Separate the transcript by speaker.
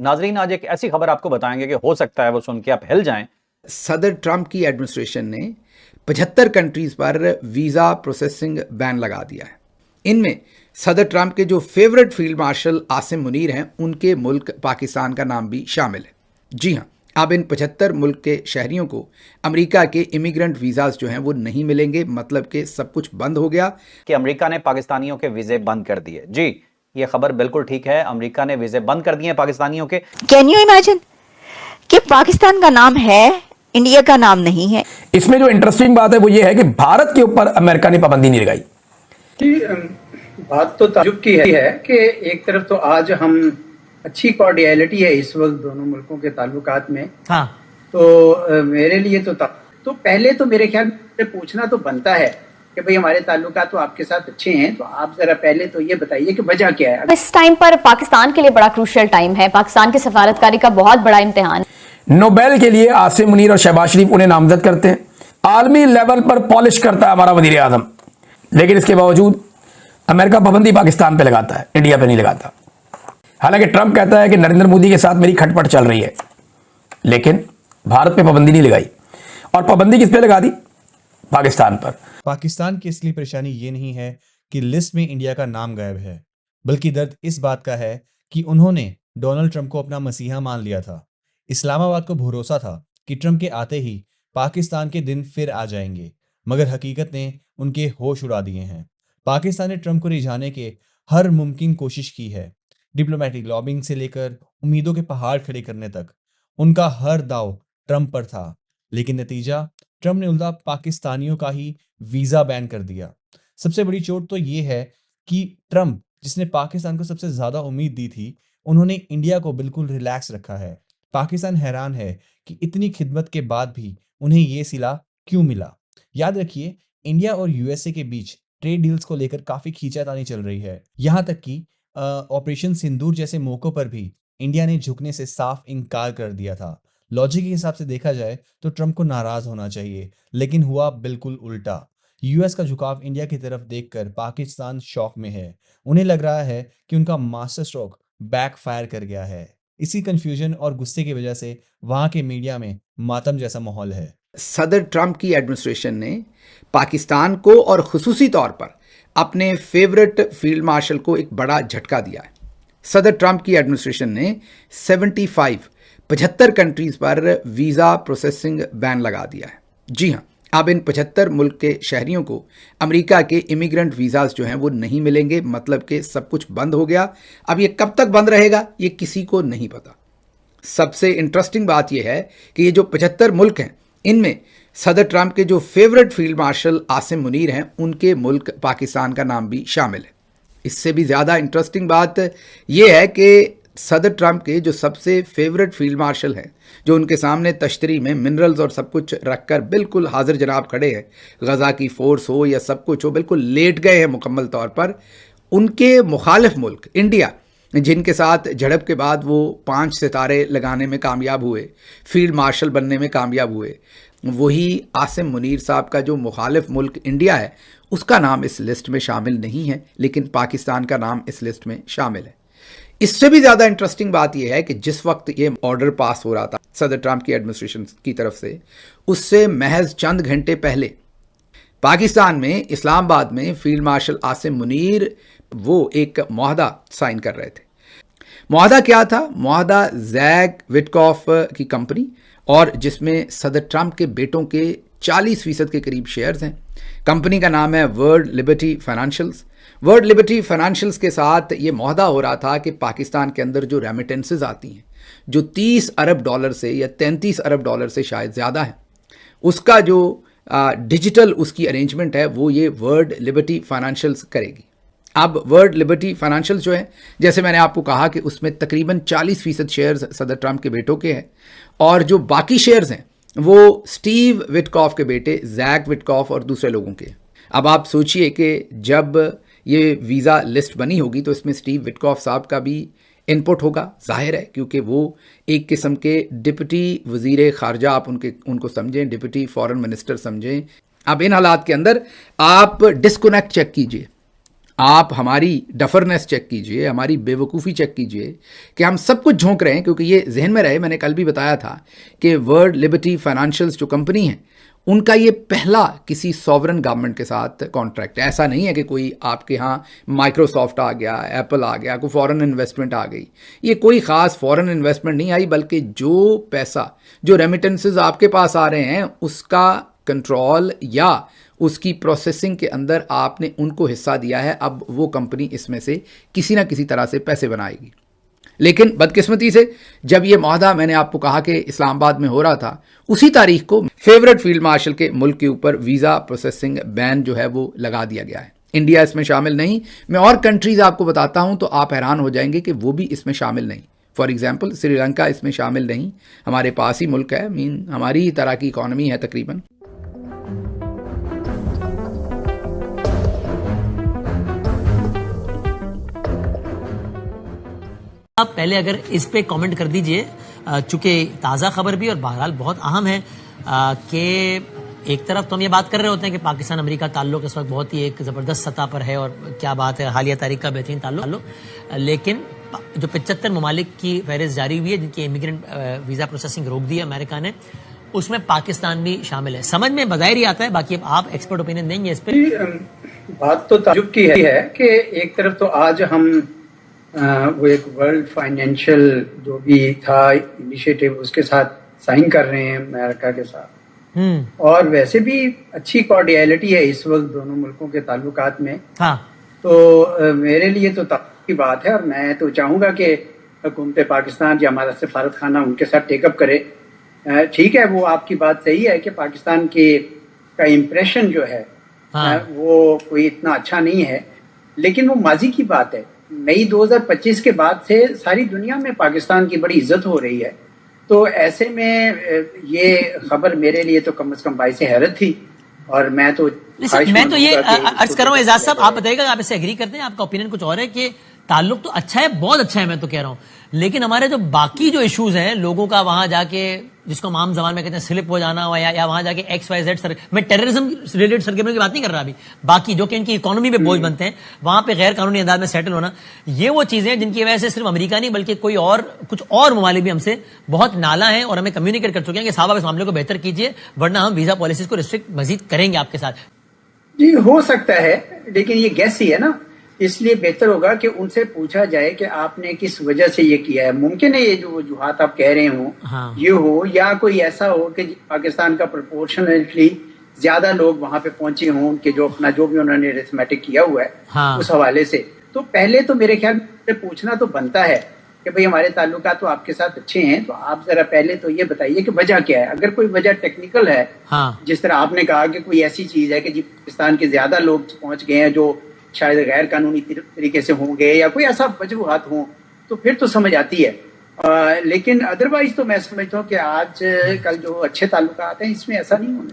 Speaker 1: नाजरीन, आज एक ऐसी खबर आपको बताएंगे कि हो सकता है वो सुन के आप हिल जाएं।
Speaker 2: सदर ट्रंप की एडमिनिस्ट्रेशन ने 75 कंट्रीज पर वीज़ा प्रोसेसिंग बैन लगा दिया है। इनमें सदर ट्रंप के जो favourite field marshal Asim Munir हैं, उनके मुल्क पाकिस्तान का नाम भी शामिल है। जी हाँ, अब इन 75 मुल्क के शहरियों को अमेरिका के इमिग्रेंट वीज़ाज जो हैं वो नहीं मिलेंगे। मतलब कि सब कुछ बंद हो गया
Speaker 1: कि अमेरिका ने पाकिस्तानियों के वीजे बंद कर दिए। जी, ये खबर बिल्कुल ठीक है, अमेरिका ने वीजे बंद कर दिए हैं पाकिस्तानियों के।
Speaker 3: कैन यू इमेजिन कि पाकिस्तान का नाम है, इंडिया का नाम नहीं है।
Speaker 4: इसमें जो इंटरेस्टिंग बात है वो ये है कि भारत के ऊपर अमेरिका ने पाबंदी नहीं लगाई।
Speaker 5: बात तो ताज्जुब की है कि एक तरफ तो आज हम अच्छी कॉर्डियलिटी है इस वक्त दोनों मुल्कों के ताल्लुकात में। हाँ, तो मेरे लिए तो पहले तो मेरे ख्याल में पूछना तो बनता है कि भाई हमारे ताल्लुकात तो आपके साथ अच्छे हैं, तो आप जरा पहले तो ये बताइए कि वजह क्या है।
Speaker 6: इस टाइम पर पाकिस्तान के लिए बड़ा क्रूशियल टाइम है, पाकिस्तान की सफारतकारी का बहुत बड़ा इम्तिहान।
Speaker 4: नोबेल के लिए आसिम मुनीर और शहबाज शरीफ उन्हें नामजद करते हैं, आलमी लेवल पर पॉलिश करता है हमारा वजीर आजम, लेकिन इसके बावजूद अमेरिका पाबंदी पाकिस्तान पे लगाता है, इंडिया पे नहीं लगाता। हालांकि ट्रंप कहता है कि नरेंद्र मोदी के साथ मेरी खटपट चल रही है, लेकिन भारत पे पाबंदी नहीं लगाई। और पाबंदी किस पे लगा दी? पाकिस्तान पर।
Speaker 7: पाकिस्तान की असली परेशानी ये नहीं है कि लिस्ट में इंडिया का नाम गायब है, बल्कि दर्द इस बात का है कि उन्होंने डोनाल्ड ट्रंप को अपना मसीहा मान लिया था। इस्लामाबाद को भरोसा था कि ट्रंप के आते ही पाकिस्तान के दिन फिर आ जाएंगे, मगर हकीकत ने उनके होश उड़ा दिए हैं। पाकिस्तान ने ट्रंप को रिझाने के हर मुमकिन कोशिश की है, डिप्लोमेटिक लॉबिंग से लेकर उम्मीदों के पहाड़ खड़े करने तक। उनका हर दाव ट्रंप पर था, लेकिन नतीजा ट्रंप ने उल्टा पाकिस्तानियों का ही वीजा बैन कर दिया। सबसे बड़ी चोट तो ये है कि ट्रंप, जिसने पाकिस्तान को सबसे ज्यादा उम्मीद दी थी, उन्होंने इंडिया को बिल्कुल रिलैक्स रखा है। पाकिस्तान हैरान है कि इतनी खिदमत के बाद भी उन्हें ये सिला क्यों मिला। याद रखिए, इंडिया और यूएसए के बीच ट्रेड डील्स को लेकर काफी खींचातानी चल रही है। यहां तक कि ऑपरेशन सिंदूर जैसे मौकों पर भी इंडिया ने झुकने से साफ इनकार कर दिया था। लॉजिक के हिसाब से देखा जाए तो ट्रंप को नाराज होना चाहिए, लेकिन हुआ बिल्कुल उल्टा। यूएस का झुकाव इंडिया की तरफ देखकर पाकिस्तान शॉक में है। उन्हें लग रहा है कि उनका मास्टर स्ट्रोक बैकफायर कर गया है। इसी कंफ्यूजन और गुस्से की वजह से वहां के मीडिया में मातम जैसा माहौल है।
Speaker 2: सदर ट्रंप की एडमिनिस्ट्रेशन ने पाकिस्तान को और खुसूसी तौर पर अपने फेवरेट फील्ड मार्शल को एक बड़ा झटका दिया है। सदर ट्रंप की एडमिनिस्ट्रेशन ने 75 कंट्रीज पर वीज़ा प्रोसेसिंग बैन लगा दिया है। जी हाँ, अब इन 75 मुल्क के शहरियों को अमेरिका के इमिग्रेंट वीज़ाज जो हैं वो नहीं मिलेंगे। मतलब कि सब कुछ बंद हो गया। अब ये कब तक बंद रहेगा ये किसी को नहीं पता। सबसे इंटरेस्टिंग बात यह है कि ये जो 75 मुल्क हैं, इनमें सदर ट्रंप के जो favourite field marshal Asim Munir हैं, उनके मुल्क पाकिस्तान का नाम भी शामिल है। इससे भी ज़्यादा इंटरेस्टिंग बात यह है कि सदर ट्रंप के जो सबसे फेवरेट फील्ड मार्शल हैं, जो उनके सामने तश्तरी में मिनरल्स और सब कुछ रखकर बिल्कुल हाजिर जनाब खड़े हैं, गज़ा की फ़ोर्स हो या सब कुछ हो, बिल्कुल लेट गए हैं मुकम्मल तौर पर। उनके मुखालिफ मुल्क इंडिया, जिनके साथ झड़प के बाद वो 5 सितारे लगाने में कामयाब हुए, फील्ड मार्शल बनने में कामयाब हुए, वही आसिम मुनीर साहब का जो मुखालिफ मुल्क इंडिया है, उसका नाम इस लिस्ट में शामिल नहीं है, लेकिन पाकिस्तान का नाम इस लिस्ट में शामिल है। इससे भी ज़्यादा इंटरेस्टिंग बात यह है कि जिस वक्त ये ऑर्डर पास हो रहा था सदर ट्रंप की एडमिनिस्ट्रेशन की तरफ से, उससे महज चंद घंटे पहले पाकिस्तान में इस्लामाबाद में फील्ड मार्शल आसिम मुनीर वो एक मुआहदा साइन कर रहे थे। मुआहदा क्या था? मुआहदा जैक विटकॉफ की कंपनी, और जिसमें सदर ट्रंप के बेटों के 40% के करीब शेयर्स हैं। कंपनी का नाम है world liberty financials. World liberty financials के साथ ये मुआहदा हो रहा था कि पाकिस्तान के अंदर जो रेमिटेंसेस आती हैं, जो 30 अरब डॉलर से या 33 अरब डॉलर से शायद ज़्यादा है, उसका जो डिजिटल उसकी अरेंजमेंट है वो ये वर्ल्ड लिबर्टी फाइनेंशियल्स करेगी। अब वर्ल्ड लिबर्टी फाइनेंशियल जो है, जैसे मैंने आपको कहा कि उसमें तकरीबन 40% शेयर्स सदर ट्रंप के बेटों के हैं, और जो बाकी शेयर्स हैं वो स्टीव विटकॉफ के बेटे जैक विटकॉफ और दूसरे लोगों के। अब आप सोचिए कि जब ये वीज़ा लिस्ट बनी होगी तो इसमें स्टीव विटकॉफ साहब का भी इनपुट होगा, जाहिर है, क्योंकि वो एक किस्म के डिप्टी वज़ीर ख़ारजा आप उनको समझें, डिप्टी फॉरेन मिनिस्टर समझें। अब इन हालात के अंदर आप डिस्कनेक्ट चेक कीजिए। आप हमारी डफरनेस चेक कीजिए, हमारी बेवकूफ़ी चेक कीजिए कि हम सब कुछ झोंक रहे हैं, क्योंकि ये जहन में रहे, मैंने कल भी बताया था कि वर्ल्ड लिबर्टी फाइनेंशियल्स जो कंपनी है उनका ये पहला किसी सॉवरन गवर्नमेंट के साथ कॉन्ट्रैक्ट है। ऐसा नहीं है कि कोई आपके यहाँ माइक्रोसॉफ्ट आ गया, एप्पल आ गया, कोई फॉरेन इन्वेस्टमेंट आ गई। ये कोई ख़ास फॉरेन इन्वेस्टमेंट नहीं आई, बल्कि जो पैसा, जो रेमिटेंसेस आपके पास आ रहे हैं उसका कंट्रोल या उसकी प्रोसेसिंग के अंदर आपने उनको हिस्सा दिया है। अब वो कंपनी इसमें से किसी ना किसी तरह से पैसे बनाएगी। लेकिन बदकिस्मती से जब ये मुआहदा मैंने आपको कहा कि इस्लामाबाद में हो रहा था, उसी तारीख को फेवरेट फील्ड मार्शल के मुल्क के ऊपर वीज़ा प्रोसेसिंग बैन जो है वो लगा दिया गया है। इंडिया इसमें शामिल नहीं। मैं और कंट्रीज़ आपको बताता हूँ तो आप हैरान हो जाएंगे कि वो भी इसमें शामिल नहीं। फॉर एग्जाम्पल श्रीलंका इसमें शामिल नहीं, हमारे पास ही मुल्क है, हमारी ही तरह की इकॉनमी है तकरीबन।
Speaker 8: आप पहले अगर इस पे कमेंट कर दीजिए, चूंकि ताज़ा खबर भी और बहरहाल बहुत अहम है कि एक तरफ तो हम ये बात कर रहे होते हैं कि पाकिस्तान अमेरिका ताल्लुक इस वक्त बहुत ही एक ज़बरदस्त सतह पर है और क्या बात है, हालिया तारीख का बेहतरीन ताल्लुक, लेकिन जो 75 ममालिक की फहरिस्त जारी हुई है जिनकी इमिग्रेंट वीज़ा प्रोसेसिंग रोक दी है अमेरिका ने, उसमें पाकिस्तान भी शामिल है। समझ में बज़ाहिर ही आता है, बाकी अब आप एक्सपर्ट ओपिनियन देंगे इस पर।
Speaker 5: बात तो ताज्जुब की है कि एक तरफ तो आज हम वो एक वर्ल्ड फाइनेंशियल जो भी था इनिशिएटिव उसके साथ साइन कर रहे हैं अमेरिका के साथ, और वैसे भी अच्छी कॉर्डियलिटी है इस वक्त दोनों मुल्कों के ताल्लुकात में।
Speaker 8: हाँ।
Speaker 5: तो मेरे लिए तो तकलीफ की बात है और मैं तो चाहूंगा कि हुकूमत पाकिस्तान या हमारा सफारत खाना उनके साथ टेकअप करे। ठीक है, वो आपकी बात सही है कि पाकिस्तान का इम्प्रेशन जो है वो कोई इतना अच्छा नहीं है, लेकिन वो माजी की बात है। मई 2025 के बाद से सारी दुनिया में पाकिस्तान की बड़ी इज्जत हो रही है, तो ऐसे में ये खबर मेरे लिए तो कम से कम बाइस हैरत थी। और मैं तो
Speaker 8: ये अर्ज कर रहा हूँ एजाज साहब, आप बताइएगा आप इससे एग्री करते हैं, आपका ओपिनियन कुछ और है कि ताल्लुक तो अच्छा है, बहुत अच्छा है, मैं तो कह रहा हूँ, लेकिन हमारे जो बाकी जो इश्यूज हैं लोगों का वहां जाके, जिसको हम आम जबान में कहते हैं स्लिप हो जाना या वहां जाके XYZ सर, मैं टेररिज्म रिलेटेड सरगर्मियों की बात नहीं कर रहा अभी, बाकी जो कि इनकी इकोनॉमी पे बोझ बनते हैं, वहां पे गैर कानूनी अंदाज में सेटल होना, ये वो चीजें हैं जिनकी वजह से सिर्फ अमेरिका नहीं बल्कि कोई और कुछ और ममालिक भी हमसे बहुत नाला है और हमें कम्युनिकेट कर चुके हैं कि साहब आप इस मामले को बेहतर कीजिए वरना हम वीजा पॉलिसीज को रिस्ट्रिक्ट मजीद करेंगे आपके साथ।
Speaker 5: जी हो सकता है, लेकिन ये गैस ही है ना, इसलिए बेहतर होगा कि उनसे पूछा जाए कि आपने किस वजह से ये किया है। मुमकिन है ये जो वजूहात आप कह रहे हो ये हो, या कोई ऐसा हो कि पाकिस्तान का प्रोपोर्शनली ज्यादा लोग वहां पे पहुंचे हों उनके जो भी उन्होंने अरिथमेटिक किया हुआ है उस हवाले से। तो पहले तो मेरे ख्याल में पूछना तो बनता है कि भाई हमारे ताल्लुकात तो आपके साथ अच्छे हैं, तो आप जरा पहले तो ये बताइए कि वजह क्या है। अगर कोई वजह टेक्निकल है, जिस तरह आपने कहा कि कोई ऐसी चीज है कि जी पाकिस्तान के ज्यादा लोग पहुंच गए हैं जो शायद गैर कानूनी तरीके से होंगे या कोई ऐसा वजूहात हो, तो फिर तो समझ आती है। लेकिन अदरवाइज तो मैं समझता हूँ कि आज कल जो अच्छे ताल्लुकात हैं इसमें ऐसा नहीं होना चाहिए।